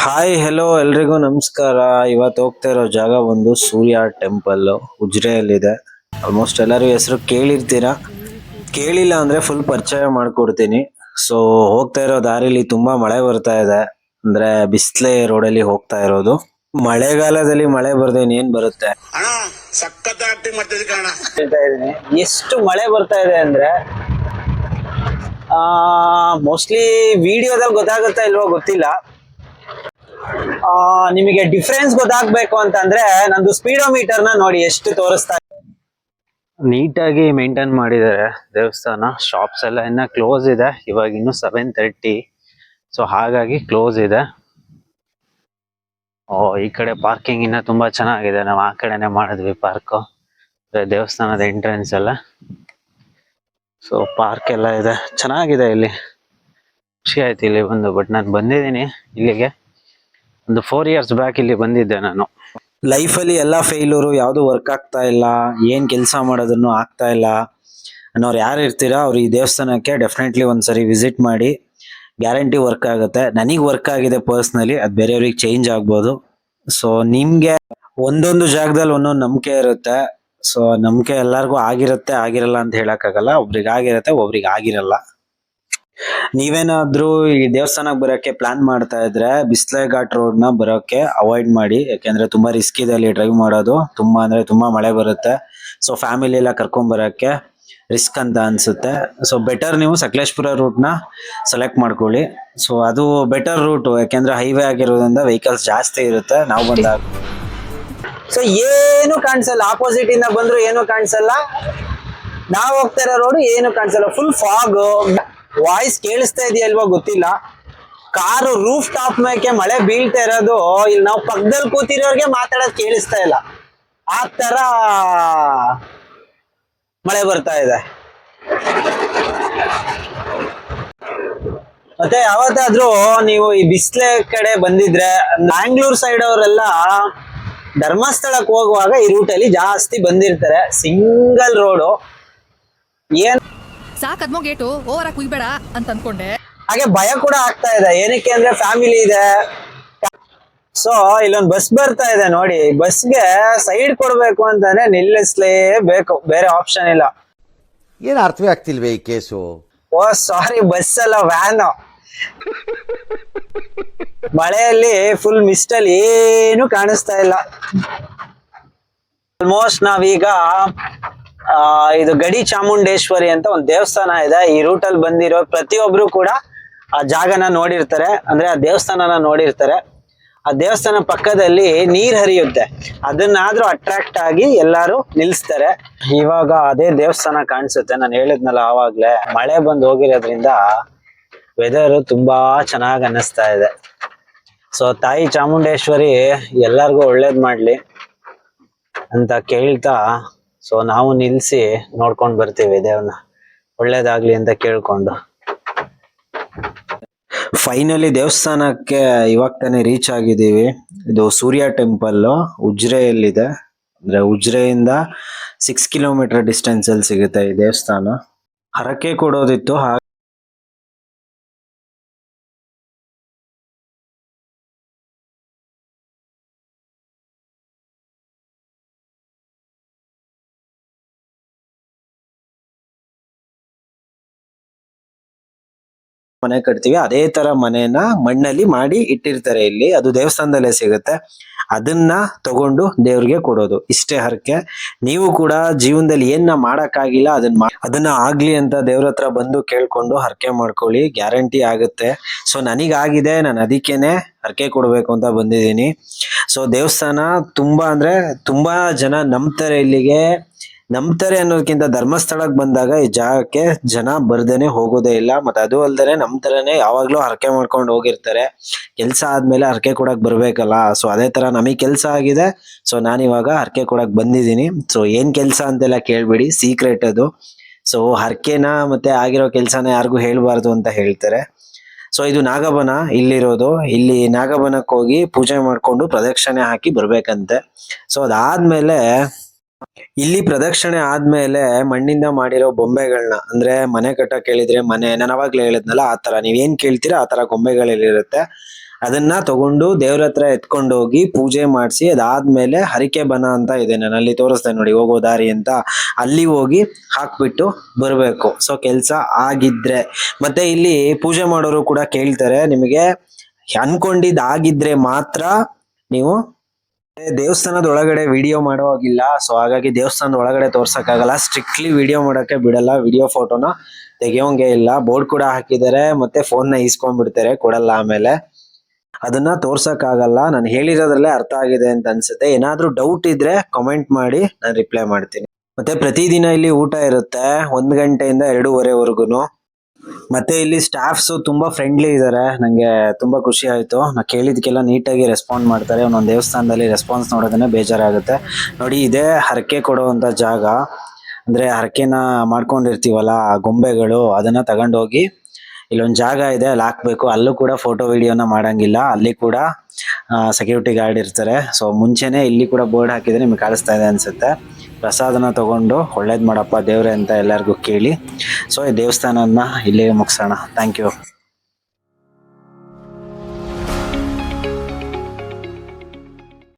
Hi hello ಎಲ್ರಿಗೂ ನಮಸ್ಕಾರ. ಇವತ್ತು ಹೋಗ್ತಾ ಇರೋ ಜಾಗ ಒಂದು ಸೂರ್ಯ ಟೆಂಪಲ್ ಉಜ್ರೆಯಲ್ಲಿದೆ. ಆಲ್ಮೋಸ್ಟ್ ಎಲ್ಲರೂ ಹೆಸರು ಕೇಳಿರ್ತೀರಾ, ಕೇಳಿಲ್ಲ ಅಂದ್ರೆ ಫುಲ್ ಪರಿಚಯ ಮಾಡ್ಕೊಡ್ತೀನಿ. ಸೊ ಹೋಗ್ತಾ ಇರೋ ದಾರಿಲಿ ತುಂಬಾ ಮಳೆ ಬರ್ತಾ ಇದೆ, ಅಂದ್ರೆ ಬಿಸ್ಲೆ ರೋಡಲ್ಲಿ ಹೋಗ್ತಾ ಇರೋದು. ಮಳೆಗಾಲದಲ್ಲಿ ಮಳೆ ಬರ್ದೆ ಏನ್ ಬರುತ್ತೆ ಹೇಳ್ತಾ ಇದೀನಿ. ಎಷ್ಟು ಮಳೆ ಬರ್ತಾ ಇದೆ ಅಂದ್ರೆ ಮೋಸ್ಟ್ಲಿ ವಿಡಿಯೋದಲ್ಲಿ ಗೊತ್ತಾಗುತ್ತಾ ಇಲ್ವೋ ಗೊತ್ತಿಲ್ಲ. ನಿಮಗೆ ಡಿಫ್ರೆನ್ಸ್ ಗೊತ್ತಾಗ್ಬೇಕು ಅಂತಂದ್ರೆ ನಂದು ಸ್ಪೀಡೋಮೀಟರ್ ನ ನೋಡಿ ಎಷ್ಟು ತೋರಿಸ್ತಾ ಇದೆ. ನೀಟಾಗಿ ಮೇಂಟೈನ್ ಮಾಡಿದ್ದಾರೆ ದೇವಸ್ಥಾನ. ಶಾಪ್ಸ್ ಎಲ್ಲ ಇನ್ನ ಕ್ಲೋಸ್ ಇದೆ, ಇವಾಗ ಇನ್ನು 7:30, ಸೊ ಹಾಗಾಗಿ ಕ್ಲೋಸ್ ಇದೆ. ಈ ಕಡೆ ಪಾರ್ಕಿಂಗ್ ಇನ್ನ ತುಂಬಾ ಚೆನ್ನಾಗಿದೆ. ನಾವು ಆ ಕಡೆನೆ ಮಾಡಿದ್ವಿ ಪಾರ್ಕ್, ದೇವಸ್ಥಾನದ ಎಂಟ್ರೆನ್ಸ್ ಎಲ್ಲ. ಸೊ ಪಾರ್ಕ್ ಎಲ್ಲ ಇದೆ, ಚೆನ್ನಾಗಿದೆ ಇಲ್ಲಿ. ಖುಷಿ ಆಯ್ತು ಇಲ್ಲಿ ಬಂದು. ಬಟ್ ನಾನು ಬಂದಿದ್ದೀನಿ ಇಲ್ಲಿಗೆ ಒಂದು 4 years ಬ್ಯಾಕ್ ಇಲ್ಲಿ ಬಂದಿದ್ದೆ ನಾನು. ಲೈಫಲ್ಲಿ ಎಲ್ಲ ಫೇಲ್ಯೂರು, ಯಾವುದು ವರ್ಕ್ ಆಗ್ತಾ ಇಲ್ಲ, ಏನ್ ಕೆಲಸ ಮಾಡೋದನ್ನು ಆಗ್ತಾ ಇಲ್ಲ ಅನ್ನೋರು ಯಾರು ಇರ್ತೀರಾ ಅವ್ರು ಈ ದೇವಸ್ಥಾನಕ್ಕೆ ಡೆಫಿನೆಟ್ಲಿ ಒಂದ್ಸರಿ ವಿಸಿಟ್ ಮಾಡಿ. ಗ್ಯಾರಂಟಿ ವರ್ಕ್ ಆಗುತ್ತೆ. ನನಗೆ ವರ್ಕ್ ಆಗಿದೆ ಪರ್ಸ್ನಲಿ, ಅದು ಬೇರೆಯವ್ರಿಗೆ ಚೇಂಜ್ ಆಗ್ಬೋದು. ಸೊ ನಿಮ್ಗೆ ಒಂದೊಂದು ಜಾಗದಲ್ಲಿ ಒಂದೊಂದು ನಂಬಿಕೆ ಇರುತ್ತೆ. ಸೊ ನಂಬಿಕೆ ಎಲ್ಲರಿಗೂ ಆಗಿರುತ್ತೆ, ಆಗಿರಲ್ಲ ಅಂತ ಹೇಳಕ್ಕಾಗಲ್ಲ. ಒಬ್ರಿಗೆ ಆಗಿರುತ್ತೆ, ಒಬ್ರಿಗೆ ಆಗಿರಲ್ಲ. ನೀವೇನಾದ್ರೂ ಈ ದೇವಸ್ಥಾನಕ್ಕೆ ಬರೋಕೆ ಪ್ಲಾನ್ ಮಾಡ್ತಾ ಇದ್ರೆ ಬಿಸ್ಲೆ ಘಾಟ್ ರೋಡ್ ನ ಬರೋಕೆ ಅವಾಯ್ಡ್ ಮಾಡಿ. ಯಾಕೆಂದ್ರೆ ತುಂಬಾ ರಿಸ್ಕ್ ಇದೆ ಅಲ್ಲಿ ಡ್ರೈವ್ ಮಾಡೋದು. ತುಂಬಾ ಅಂದ್ರೆ ತುಂಬಾ ಮಳೆ ಬರುತ್ತೆ. ಸೊ ಫ್ಯಾಮಿಲಿ ಎಲ್ಲ ಕರ್ಕೊಂಡ್ ಬರೋಕೆ ರಿಸ್ಕ್ ಅಂತ ಅನ್ಸುತ್ತೆ. ಸೊ ಬೆಟರ್ ನೀವು ಸಕಲೇಶ್ಪುರ ರೂಟ್ ನ ಸೆಲೆಕ್ಟ್ ಮಾಡ್ಕೊಳ್ಳಿ. ಸೊ ಅದು ಬೆಟರ್ ರೂಟ್, ಯಾಕೆಂದ್ರೆ ಹೈವೇ ಆಗಿರೋದ್ರಿಂದ ವೆಹಿಕಲ್ಸ್ ಜಾಸ್ತಿ ಇರುತ್ತೆ. ನಾವು ಬಂದಾಗ ಸೊ ಏನು ಕಾಣಿಸಲ್ಲ, ಆಪೋಸಿಟ್ ಇಂದ ಬಂದ್ರು ಏನು ಕಾಣಿಸಲ್ಲ. ನಾವು ಹೋಗ್ತಾ ಇರೋ ರೋಡ್ ಏನು ಕಾಣಿಸಲ್ಲ, ಫುಲ್ ಫಾಗ್. ವಾಯ್ಸ್ ಕೇಳಿಸ್ತಾ ಇದೆಯಲ್ವಾ ಗೊತ್ತಿಲ್ಲ. ಕಾರು ರೂಫ್ ಟಾಪ್ ಮೇಲೆ ಮಳೆ ಬೀಳ್ತಾ ಇರೋದು ಇಲ್ಲಿ ನಾವು ಪಕ್ಕದಲ್ಲಿ ಕೂತಿರೋರ್ಗೆ ಮಾತಾಡೋದು ಕೇಳಿಸ್ತಾ ಇಲ್ಲ. ಆ ತರ ಮಳೆ ಬರ್ತಾ ಇದೆ. ಮತ್ತೆ ಯಾವತ್ತಾದ್ರೂ ನೀವು ಈ ಬಿಸ್ಲೆ ಕಡೆ ಬಂದಿದ್ರೆ, ಬ್ಯಾಂಗ್ಳೂರ್ ಸೈಡ್ ಅವರೆಲ್ಲ ಧರ್ಮಸ್ಥಳಕ್ಕೆ ಹೋಗುವಾಗ ಈ ರೂಟ್ ಅಲ್ಲಿ ಜಾಸ್ತಿ ಬಂದಿರ್ತಾರೆ. Single road. ಏನ್ ಸಾಕದ್ಮೋ ಗೇಟು ಓವರ್ ಆಗಿ ಕುಯ್ಬೇಡ ಅಂತ ಅನ್ಕೊಂಡೆ. ಹಾಗೆ ಭಯ ಕೂಡ ಆಗ್ತಾ ಇದೆ. ಏನಕ್ಕೆ ಅಂದ್ರೆ ಫ್ಯಾಮಿಲಿ ಇದೆ. ಸೊ ಇಲ್ಲೊಂದು ಬಸ್ ಬರ್ತಾ ಇದೆ ನೋಡಿ. ಬಸ್ಗೆ ಸೈಡ್ ಕೊಡ್ಬೇಕು ಅಂತಾನೆ ನಿಲ್ಲಿಸ್ಲೇಬೇಕು, ಬೇರೆ ಆಪ್ಷನ್ ಇಲ್ಲ. ಏನು ಅರ್ಥವೇ ಆಗ್ತಿಲ್ವೇ ಈ ಕೇಸು? ಓ ಸಾರಿ, ಬಸ್ ಅಲ್ಲ ವ್ಯಾನ್. ಮಳೆಯಲ್ಲಿ ಫುಲ್ ಮಿಸ್ಟ್ ಅಲ್ಲಿ ಏನು ಕಾಣಿಸ್ತಾ ಇಲ್ಲ. ಆಲ್ಮೋಸ್ಟ್ ನಾವೀಗ ಇದು ಗಡಿ ಚಾಮುಂಡೇಶ್ವರಿ ಅಂತ ಒಂದು ದೇವಸ್ಥಾನ ಇದೆ. ಈ ರೂಟ್ ಅಲ್ಲಿ ಬಂದಿರೋ ಪ್ರತಿಯೊಬ್ರು ಕೂಡ ಆ ಜಾಗನ ನೋಡಿರ್ತಾರೆ, ಅಂದ್ರೆ ಆ ದೇವಸ್ಥಾನನ ನೋಡಿರ್ತಾರೆ. ಆ ದೇವಸ್ಥಾನ ಪಕ್ಕದಲ್ಲಿ ನೀರ್ ಹರಿಯುತ್ತೆ, ಅದನ್ನಾದ್ರೂ ಅಟ್ರಾಕ್ಟ್ ಆಗಿ ಎಲ್ಲಾರು ನಿಲ್ಸ್ತಾರೆ. ಇವಾಗ ಅದೇ ದೇವಸ್ಥಾನ ಕಾಣಿಸುತ್ತೆ. ನಾನು ಹೇಳಿದ್ನಲ್ಲ ಆವಾಗ್ಲೇ, ಮಳೆ ಬಂದು ಹೋಗಿರೋದ್ರಿಂದ ವೆದರ್ ತುಂಬಾ ಚೆನ್ನಾಗ್ ಅನ್ನಿಸ್ತಾ ಇದೆ. ಸೊ ತಾಯಿ ಚಾಮುಂಡೇಶ್ವರಿ ಎಲ್ಲಾರ್ಗು ಒಳ್ಳೇದ್ ಮಾಡ್ಲಿ ಅಂತ ಕೇಳ್ತಾ, ಸೊ ನಾವು ನಿಲ್ಸಿ ನೋಡ್ಕೊಂಡ್ ಬರ್ತೀವಿ ದೇವ್ರನ್ನ. ಒಳ್ಳೇದಾಗ್ಲಿ ಅಂತ ಕೇಳ್ಕೊಂಡು ಫೈನಲಿ ದೇವಸ್ಥಾನಕ್ಕೆ ಇವಾಗ ತಾನೇ ರೀಚ್ ಆಗಿದ್ದೀವಿ. ಇದು ಸೂರ್ಯ ಟೆಂಪಲ್ ಉಜ್ರೆಯಲ್ಲಿದೆ. ಅಂದ್ರೆ ಉಜ್ರೆಯಿಂದ 6 ಕಿಲೋಮೀಟರ್ ಡಿಸ್ಟೆನ್ಸ್ ಅಲ್ಲಿ ಸಿಗುತ್ತೆ ಈ ದೇವಸ್ಥಾನ. ಹರಕೆ ಕೊಡೋದಿತ್ತು, ಮನೆ ಕಟ್ತೀವಿ ಅದೇ ತರ ಮನೆನ ಮಣ್ಣಲ್ಲಿ ಮಾಡಿ ಇಟ್ಟಿರ್ತಾರೆ ಇಲ್ಲಿ. ಅದು ದೇವಸ್ಥಾನದಲ್ಲೇ ಸಿಗುತ್ತೆ. ಅದನ್ನ ತಗೊಂಡು ದೇವ್ರಿಗೆ ಕೊಡೋದು, ಇಷ್ಟೇ ಹರಕೆ. ನೀವು ಕೂಡ ಜೀವನದಲ್ಲಿ ಏನ್ ಮಾಡಕ್ಕಾಗಿಲ್ಲ ಅದನ್ನ ಆಗ್ಲಿ ಅಂತ ದೇವ್ರ ಹತ್ರ ಬಂದು ಕೇಳ್ಕೊಂಡು ಹರಕೆ ಮಾಡ್ಕೊಳ್ಳಿ, ಗ್ಯಾರಂಟಿ ಆಗುತ್ತೆ. ಸೊ ನನಗಾಗಿದೆ, ನಾನು ಅದಕ್ಕೇನೆ ಹರಕೆ ಕೊಡ್ಬೇಕು ಅಂತ ಬಂದಿದ್ದೀನಿ. ಸೊ ದೇವಸ್ಥಾನ ತುಂಬಾ ಅಂದ್ರೆ ತುಂಬಾ ಜನ ನಂಬ್ತಾರೆ ಇಲ್ಲಿಗೆ. ನಂಬ್ತಾರೆ ಅನ್ನೋದಕ್ಕಿಂತ ಧರ್ಮಸ್ಥಳಕ್ಕೆ ಬಂದಾಗ ಈ ಜಾಗಕ್ಕೆ ಜನ ಬರ್ದೇನೆ ಹೋಗೋದೇ ಇಲ್ಲ. ಮತ್ತೆ ಅದು ಅಲ್ದೇನೆ ನಂಬ್ತಾರನೆ ಯಾವಾಗ್ಲೂ ಹರಕೆ ಮಾಡ್ಕೊಂಡು ಹೋಗಿರ್ತಾರೆ. ಕೆಲ್ಸ ಆದ್ಮೇಲೆ ಹರಕೆ ಕೊಡಕ್ ಬರ್ಬೇಕಲ್ಲ. ಸೊ ಅದೇ ತರ ನಮಗ್ ಕೆಲ್ಸ ಆಗಿದೆ. ಸೊ ನಾನಿವಾಗ ಹರಕೆ ಕೊಡಕ್ ಬಂದಿದ್ದೀನಿ. ಸೊ ಏನ್ ಕೆಲ್ಸ ಅಂತೆಲ್ಲ ಕೇಳ್ಬಿಡಿ, ಸೀಕ್ರೆಟ್ ಅದು. ಸೊ ಹರಕೆನ ಮತ್ತೆ ಆಗಿರೋ ಕೆಲ್ಸನ ಯಾರಿಗೂ ಹೇಳ್ಬಾರ್ದು ಅಂತ ಹೇಳ್ತಾರೆ. ಸೊ ಇದು ನಾಗಬನ ಇಲ್ಲಿರೋದು. ಇಲ್ಲಿ ನಾಗಬನಕ್ಕೆ ಹೋಗಿ ಪೂಜೆ ಮಾಡ್ಕೊಂಡು ಪ್ರದಕ್ಷಿಣೆ ಹಾಕಿ ಬರ್ಬೇಕಂತೆ. ಸೊ ಅದಾದ್ಮೇಲೆ ಇಲ್ಲಿ ಪ್ರದಕ್ಷಿಣೆ ಆದ್ಮೇಲೆ ಮಣ್ಣಿಂದ ಮಾಡಿರೋ ಬೊಂಬೆಗಳನ್ನ ಅಂದ್ರೆ ಮನೆ ಕಟ್ಟಕ್ ಹೇಳಿದ್ರೆ ಮನೆ ನಾನು ಅವಾಗ್ಲೇ ಹೇಳಿದ್ನಲ್ಲ ಆ ತರ ನೀವೇನ್ ಕೇಳ್ತೀರಾ ಆ ತರ ಗೊಂಬೆಗಳಿರುತ್ತೆ. ಅದನ್ನ ತಗೊಂಡು ದೇವ್ರ ಹತ್ರ ಎತ್ಕೊಂಡು ಹೋಗಿ ಪೂಜೆ ಮಾಡಿಸಿ ಅದಾದ್ಮೇಲೆ ಹರಿಕೆ ಬನ ಅಂತ ಇದೆ, ನಾನು ಅಲ್ಲಿ ತೋರಿಸ್ತೇನೆ ನೋಡಿ ಹೋಗೋ ದಾರಿ ಅಂತ, ಅಲ್ಲಿ ಹೋಗಿ ಹಾಕ್ಬಿಟ್ಟು ಬರ್ಬೇಕು. ಸೊ ಕೆಲ್ಸ ಆಗಿದ್ರೆ ಮತ್ತೆ ಇಲ್ಲಿ ಪೂಜೆ ಮಾಡೋರು ಕೂಡ ಕೇಳ್ತಾರೆ ನಿಮಗೆ ಅನ್ಕೊಂಡಿದ್ ಆಗಿದ್ರೆ ಮಾತ್ರ ನೀವು ದೇವಸ್ಥಾನದ ಒಳಗಡೆ ವಿಡಿಯೋ ಮಾಡೋ ಹಾಗಿಲ್ಲ. ಸೊ ಹಾಗಾಗಿ ದೇವಸ್ಥಾನದ ಒಳಗಡೆ ತೋರ್ಸಕ್ಕಾಗಲ್ಲ, ಸ್ಟ್ರಿಕ್ಟ್ಲಿ ವಿಡಿಯೋ ಮಾಡಕ್ಕೆ ಬಿಡಲ್ಲ, ವಿಡಿಯೋ ಫೋಟೋನ ತೆಗಿಯೋಂಗೆ ಇಲ್ಲ. ಬೋರ್ಡ್ ಕೂಡ ಹಾಕಿದ್ದಾರೆ ಮತ್ತೆ ಫೋನ್ ನ ಈಸ್ಕೊಂಡ್ಬಿಡ್ತಾರೆ, ಕೊಡಲ್ಲ ಆಮೇಲೆ. ಅದನ್ನ ತೋರ್ಸಕ್ಕಾಗಲ್ಲ. ನಾನು ಹೇಳಿರೋದ್ರಲ್ಲೇ ಅರ್ಥ ಆಗಿದೆ ಅಂತ ಅನ್ಸುತ್ತೆ. ಏನಾದ್ರೂ ಡೌಟ್ ಇದ್ರೆ ಕಮೆಂಟ್ ಮಾಡಿ, ನಾನು ರಿಪ್ಲೈ ಮಾಡ್ತೀನಿ. ಮತ್ತೆ ಪ್ರತಿದಿನ ಇಲ್ಲಿ ಊಟ ಇರುತ್ತೆ 1 ಗಂಟೆಯಿಂದ 2:30ವರೆಗೂ. ಮತ್ತೆ ಇಲ್ಲಿ ಸ್ಟಾಫ್ಸ್ ತುಂಬಾ ಫ್ರೆಂಡ್ಲಿ ಇದಾರೆ, ನಂಗೆ ತುಂಬಾ ಖುಷಿ ಆಯ್ತು. ನಾ ಕೇಳಿದ್ಕೆಲ್ಲ ನೀಟಾಗಿ ರೆಸ್ಪಾಂಡ್ ಮಾಡ್ತಾರೆ. ಒಂದೊಂದು ದೇವಸ್ಥಾನದಲ್ಲಿ ರೆಸ್ಪಾನ್ಸ್ ನೋಡೋದನ್ನೇ ಬೇಜಾರಾಗುತ್ತೆ. ನೋಡಿ ಇದೇ ಹರಕೆ ಕೊಡುವಂತ ಜಾಗ, ಅಂದ್ರೆ ಹರಕೆನ ಮಾಡ್ಕೊಂಡಿರ್ತೀವಲ್ಲ ಆ ಗೊಂಬೆಗಳು, ಅದನ್ನ ತಗೊಂಡೋಗಿ ಇಲ್ಲೊಂದು ಜಾಗ ಇದೆ ಅಲ್ಲಿ ಹಾಕ್ಬೇಕು. ಅಲ್ಲೂ ಕೂಡ ಫೋಟೋ ವಿಡಿಯೋನ ಮಾಡಂಗಿಲ್ಲ, ಅಲ್ಲಿ ಕೂಡ ಸೆಕ್ಯೂರಿಟಿ ಗಾರ್ಡ್ ಇರ್ತಾರೆ. ಸೊ ಮುಂಚೆನೆ ಇಲ್ಲಿ ಕೂಡ ಬೋರ್ಡ್ ಹಾಕಿದ್ರೆ ನಿಮ್ಗೆ ಕಾಣಿಸ್ತಾ ಇದೆ ಅನ್ಸುತ್ತೆ. ಪ್ರಸಾದನ ತಗೊಂಡು ಒಳ್ಳೇದ್ ಮಾಡಪ್ಪ ದೇವ್ರೆ ಅಂತ ಎಲ್ಲರಿಗೂ ಕೇಳಿ. ಸೊ ಈ ದೇವಸ್ಥಾನನ ಇಲ್ಲೇ ಮುಗಿಸೋಣ. Thank you.